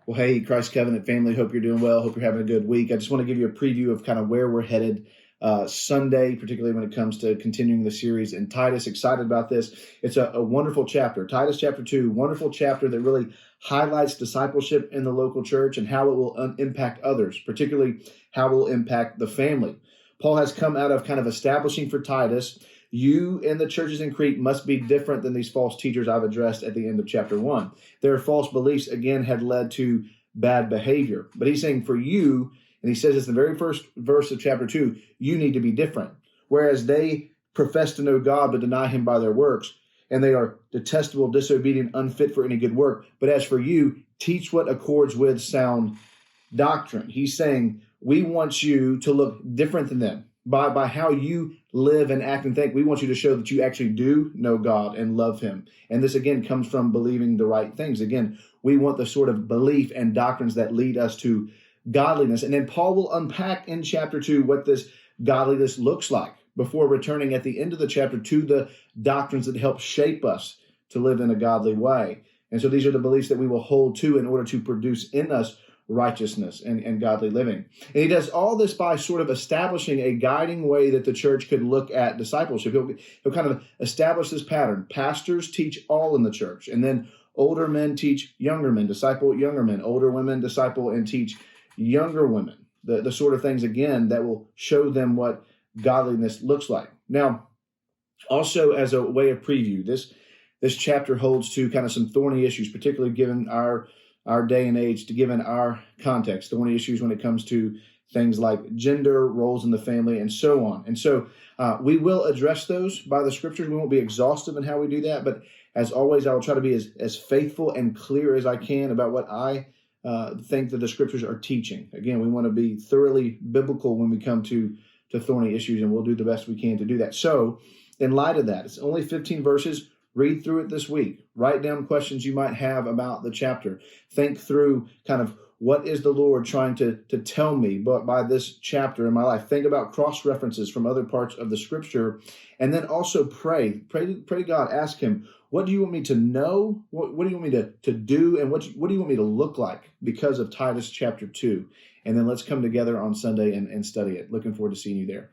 Well, hey, Christ Covenant family, hope you're doing well. Hope you're having a good week. I just want to give you a preview of kind of where we're headed Sunday, particularly when it comes to continuing the series in Titus. Excited about this. It's a wonderful chapter. Titus chapter 2, wonderful chapter that really highlights discipleship in the local church and how it will impact others, particularly how it will impact the family. Paul has come out of kind of establishing for Titus, you and the churches in Crete must be different than these false teachers I've addressed at the end of chapter 1. Their false beliefs, again, had led to bad behavior. But he's saying for you, and he says it's the very first verse of chapter 2, you need to be different. Whereas they profess to know God but deny him by their works, and they are detestable, disobedient, unfit for any good work. But as for you, teach what accords with sound doctrine. He's saying we want you to look different than them. By how you live and act and think, we want you to show that you actually do know God and love him. And this, again, comes from believing the right things. Again, we want the sort of belief and doctrines that lead us to godliness. And then Paul will unpack in chapter 2 what this godliness looks like before returning at the end of the chapter to the doctrines that help shape us to live in a godly way. And so these are the beliefs that we will hold to in order to produce in us righteousness and godly living. And he does all this by sort of establishing a guiding way that the church could look at discipleship. He'll kind of establish this pattern. Pastors teach all in the church, and then older men teach younger men, disciple younger men, older women disciple and teach younger women. The sort of things, again, that will show them what godliness looks like. Now, also as a way of preview, this chapter holds to kind of some thorny issues, particularly given our day and age, to given our context, thorny issues when it comes to things like gender, roles in the family, and so on. And so we will address those by the scriptures. We won't be exhaustive in how we do that, but as always, I will try to be as faithful and clear as I can about what I think that the scriptures are teaching. Again, we want to be thoroughly biblical when we come to thorny issues, and we'll do the best we can to do that. So in light of that, it's only 15 verses. Read through it this week. Write down questions you might have about the chapter. Think through kind of what is the Lord trying to tell me by this chapter in my life. Think about cross-references from other parts of the scripture. And then also pray. Pray to God. Ask him, what do you want me to know? What do you want me to do? And what do you want me to look like because of Titus chapter 2? And then let's come together on Sunday and study it. Looking forward to seeing you there.